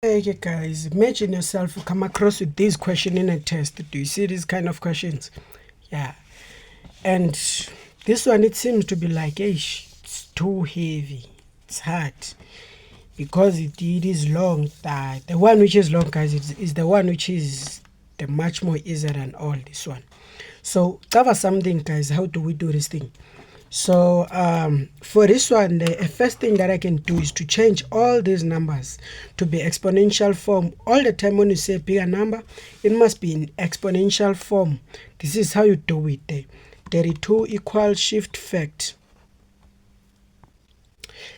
Okay guys, imagine yourself you come across with this question in a test. Do you see these kind of questions? Yeah. And this one, it seems to be like, it's too heavy. It's hard. Because it is long. The one which is long, guys, is the one which is the much more easier than all this one. So cover something, guys. How do we do this thing? So for this one, the first thing that I can do is to change all these numbers to be exponential form. All the time when you say bigger number, it must be in exponential form. This is how you do it there. 32 equals shift fact.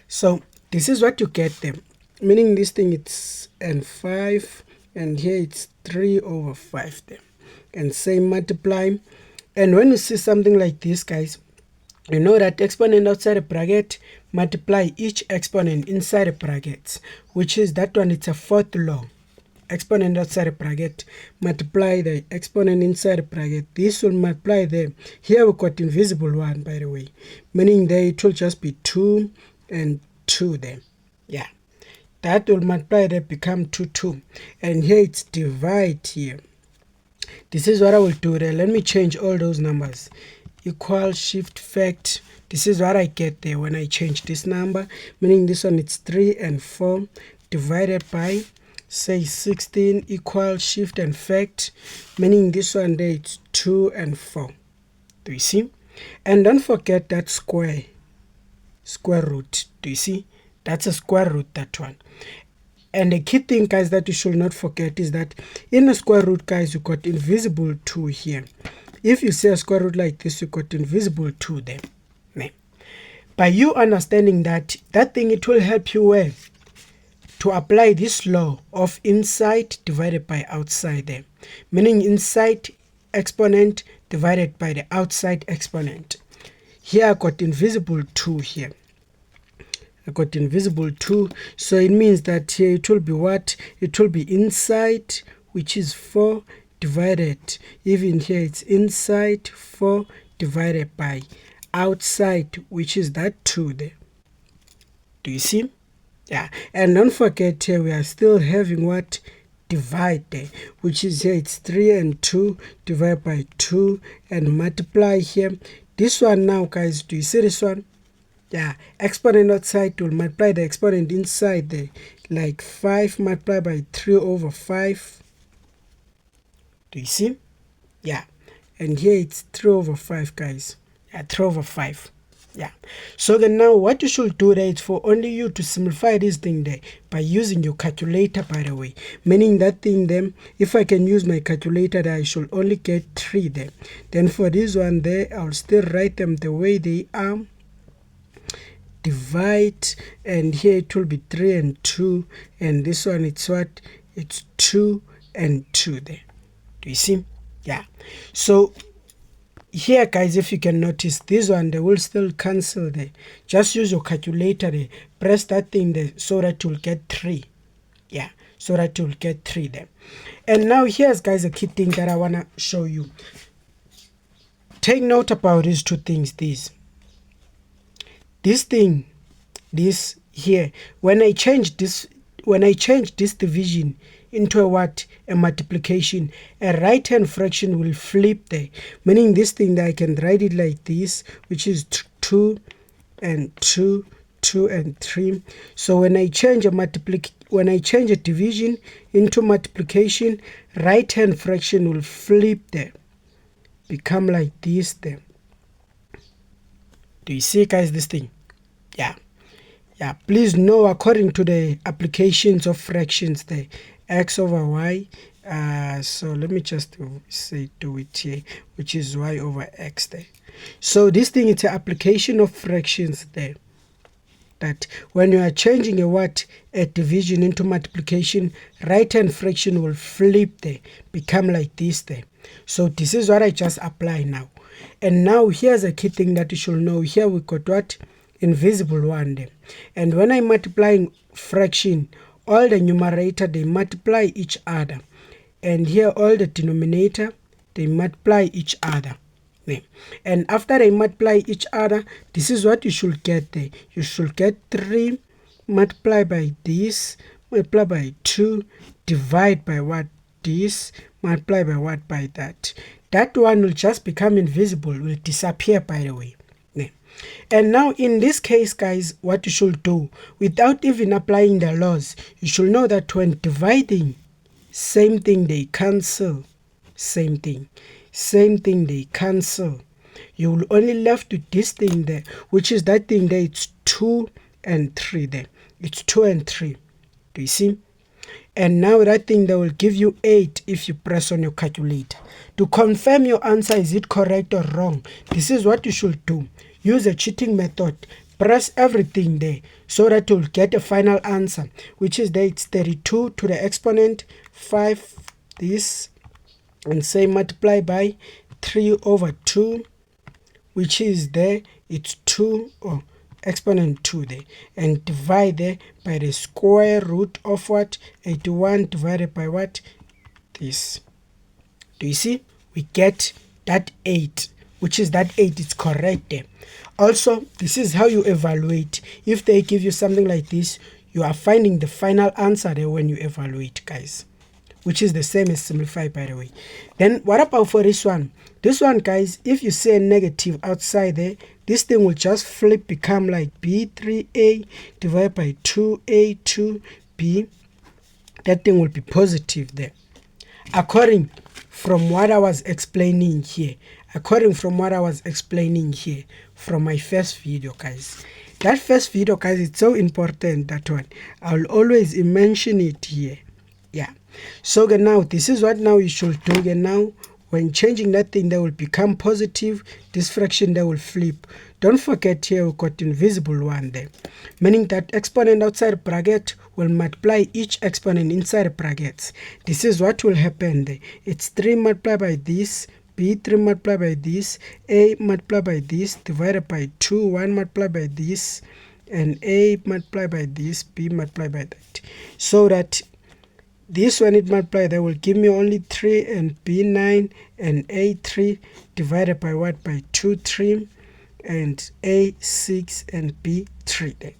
So this is what you get there. Meaning this thing it's n5 and here it's 3 over 5 there. And same multiply. And when you see something like this, guys, you know that exponent outside a bracket multiply each exponent inside a bracket, which is that one, it's a fourth law. Exponent outside a bracket multiply the exponent inside a bracket. This will multiply them. Here we got invisible one, by the way, meaning there it will just be 2 and 2 there. Yeah, that will multiply that become 2 2, and here it's divide here. This is what I will do there. Let me change all those numbers. Equal shift fact. This is what I get there when I change this number, meaning this one it's 3 and 4 divided by, say, 16 equal shift and fact, meaning this one there it's 2 and 4. Do you see? And don't forget that square root. Do you see? That's a square root, that one. And the key thing, guys, that you should not forget is that in a square root, guys, you got invisible 2 here. If you say a square root like this, you got invisible 2 there. By you understanding that thing, it will help you to apply this law of inside divided by outside there. Meaning inside exponent divided by the outside exponent. Here I got invisible 2 here. I got invisible 2. So it means that here it will be what? It will be inside, which is 4 divided. Even here it's inside 4 divided by outside, which is that 2 there. Do you see? Yeah. And don't forget here we are still having what? Divide there, which is here it's 3 and 2 divided by 2 and multiply here. This one now, guys, do you see this one? Yeah, exponent outside will multiply the exponent inside there, like 5 multiplied by 3 over 5. Do you see? Yeah, and here it's 3 over 5, guys. Yeah, 3 over 5. Yeah, so then now what you should do there is for only you to simplify this thing there by using your calculator, by the way. Meaning that thing there, if I can use my calculator there, I should only get 3 there. Then for this one there, I'll still write them the way they are. Divide, and here it will be 3 and 2, and this one it's what? It's 2 and 2 there. Do you see? Yeah. So here, guys, if you can notice, this one they will still cancel there. Just use your calculator there, press that thing there so that you'll get 3. Yeah, so that you'll get 3 there. And now here's, guys, a key thing that I want to show you. Take note about these two things. This thing, this here, when I change this division into a what? A multiplication, a right hand fraction will flip there, meaning this thing that I can write it like this, which is 2 and 2, 2 and 3. So when I change a division into multiplication, right hand fraction will flip there, become like this there. Do you see, guys, this thing? Yeah. Please know, according to the applications of fractions there, x over y, so let me just say do it here, which is y over x there. So this thing, it's an application of fractions there, that when you are changing a division into multiplication, right hand fraction will flip there, become like this there. So this is what I just apply now. And now here's a key thing that you should know. Here we got what? Invisible 1 there. And when I'm multiplying fraction, all the numerator, they multiply each other. And here all the denominator, they multiply each other. And after they multiply each other, this is what you should get there. You should get 3 multiplied by this multiply by 2, divide by what? This, multiply by what? By that. That one will just become invisible, will disappear, by the way. And now in this case, guys, what you should do, without even applying the laws, you should know that when dividing, same thing, they cancel. Same thing, they cancel. You will only left with this thing there, which is that thing there. It's 2 and 3 there. It's 2 and 3. Do you see? And now that thing that will give you 8 if you press on your calculator. To confirm your answer, is it correct or wrong, this is what you should do. Use a cheating method. Press everything there so that you'll get a final answer, which is there. It's 32 to the exponent 5 this, and say multiply by 3 over 2, which is there. It's 2 or exponent 2 there, and divide there by the square root of what? 81 divided by what? This. Do you see? We get that 8, which is that 8 is correct there. Also, this is how you evaluate. If they give you something like this, you are finding the final answer there when you evaluate, guys, which is the same as simplify, by the way. Then what about for this one? This one, guys, if you see a negative outside there, this thing will just flip, become like B3A divided by 2A2B. That thing will be positive there. According from what I was explaining here, from my first video, guys. That first video, guys, it's so important, that one. I'll always mention it here. Yeah. So now this is what now you should do. Now when changing that thing, that will become positive. This fraction that will flip. Don't forget here we got invisible one there, meaning that exponent outside bracket will multiply each exponent inside brackets. This is what will happen there. It's 3 multiplied by this, B3 multiplied by this, A multiplied by this, divided by 2, 1 multiplied by this, and A multiplied by this, B multiplied by that. So that this one it multiplied, that will give me only 3 and B9 and A3 divided by what? By 2, 3 and A6 and B3 then.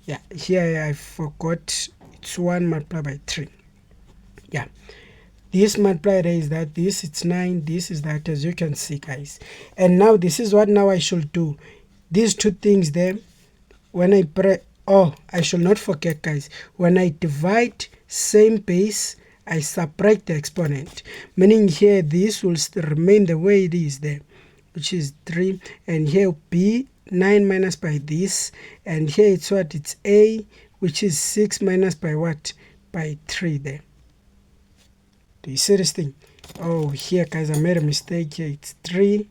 Yeah, here I forgot, it's 1 multiplied by 3. Yeah, this multiplied is that, this it's 9, this is that, as you can see, guys. And now this is what now I should do. These two things there, when I press, oh, I should not forget, guys, when I divide same base, I subtract the exponent, meaning here this will still remain the way it is there, which is 3, and here B 9 minus by this, and here it's what? It's A, which is 6 minus by what? By 3 there. Do you see this thing? Oh, here, guys, I made a mistake here. It's 3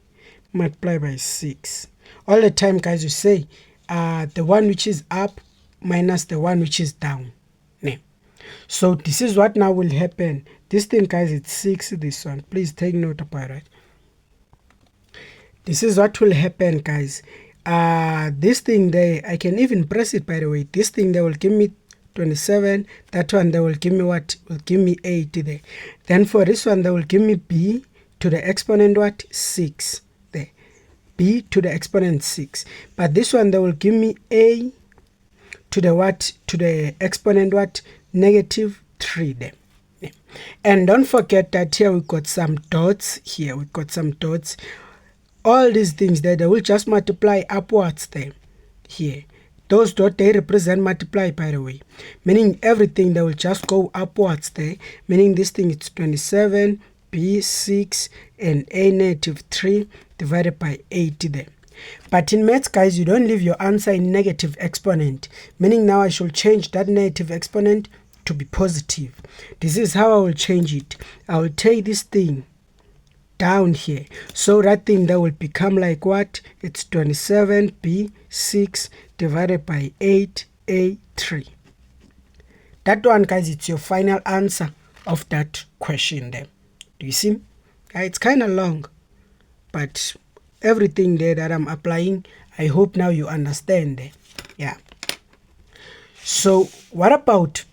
multiplied by 6. All the time, guys, you say the one which is up minus the one which is down. Nah. So this is what now will happen. This thing, guys, it's 6, this one. Please take note about it. This is what will happen, guys. This thing there, I can even press it, by the way. This thing there will give me 27. That one they will give me what? Will give me 80 there. Then for this one they will give me B to the exponent what? 6 there. B to the exponent 6. But this one they will give me A to the what? To the exponent what? Negative 3 there. Yeah. And don't forget that here we got some dots. Here we got some dots. All these things there, they will just multiply upwards there. Here, those dots, they represent multiply, by the way, meaning everything they will just go upwards there, meaning this thing it's 27, B 6 and A negative 3 divided by 80 there. But in maths, guys, you don't leave your answer in negative exponent, meaning now I should change that negative exponent to be positive. This is how I will change it. I will take this thing down here, so that thing that will become like what? It's 27b6 divided by 8a3. That one, guys, it's your final answer of that question there. Do you see? It's kind of long, but everything there that I'm applying, I hope now you understand there. Yeah. So what about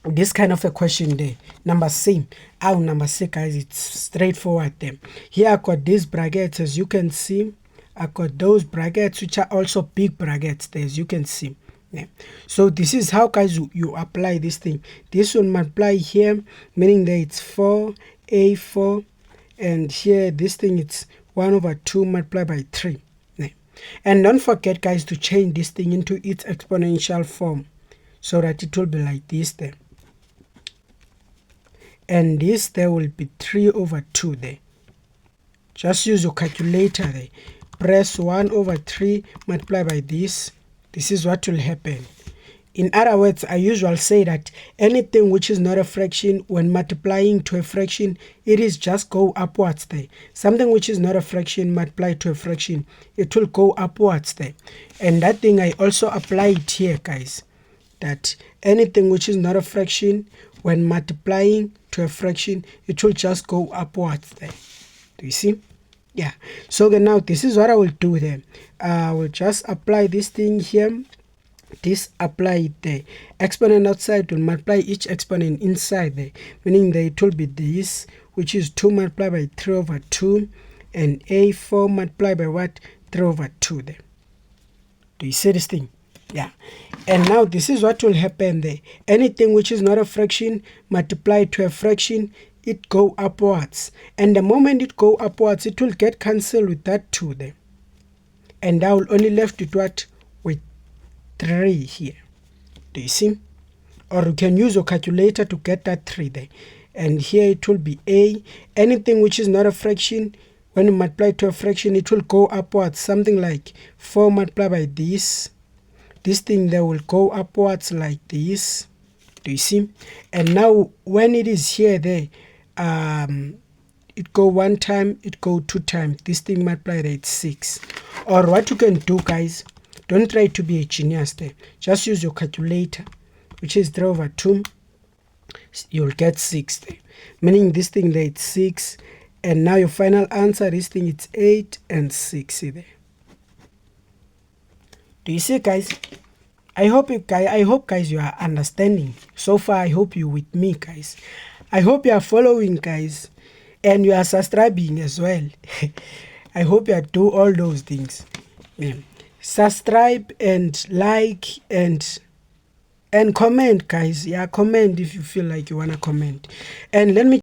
this kind of a question there? Number C. Number C, guys, it's straightforward there. Here I got these brackets, as you can see. I got those brackets which are also big brackets there, as you can see. Yeah. So this is how, guys, you apply this thing. This will multiply here, meaning that it's 4a4, and here this thing it's 1 over 2 multiplied by 3. Yeah. And don't forget, guys, to change this thing into its exponential form so that it will be like this there. And this there will be 3 over 2 there. Just use your calculator there. Press 1 over 3 multiplied by this. This is what will happen. In other words, I usually say that anything which is not a fraction, when multiplying to a fraction, it is just go upwards there. Something which is not a fraction multiplied to a fraction, it will go upwards there. And that thing I also apply it here, guys. That anything which is not a fraction, when multiplying to a fraction, it will just go upwards there. Do you see? Yeah. So now this is what I will do then. I will just apply this thing here. This apply it there. Exponent outside will multiply each exponent inside there, meaning that it will be this, which is 2 multiplied by 3 over 2, and a4 multiplied by what? 3 over 2 there. Do you see this thing? Yeah. And now this is what will happen there. Anything which is not a fraction multiplied to a fraction, it go upwards. And the moment it go upwards, it will get cancelled with that 2 there. And I will only left with what? With 3 here. Do you see? Or you can use your calculator to get that 3 there. And here it will be a. Anything which is not a fraction, when you multiply to a fraction, it will go upwards. Something like 4 multiplied by this. This thing there will go upwards like this. Do you see? And now when it is here there, it go 1 time, it go 2 times. This thing multiplied at 6. Or what you can do, guys, don't try to be a genius there. Just use your calculator, which is 3 over 2. You'll get 6 there. Meaning this thing there it's 6. And now your final answer, this thing it's 8 and 6 see there. Do you see, guys? I hope guys you are understanding. So far I hope you with me, guys. I hope you are following, guys, and you are subscribing as well. I hope you are do all those things. Yeah. Subscribe and like and comment, guys. Yeah, comment if you feel like you wanna comment. And let me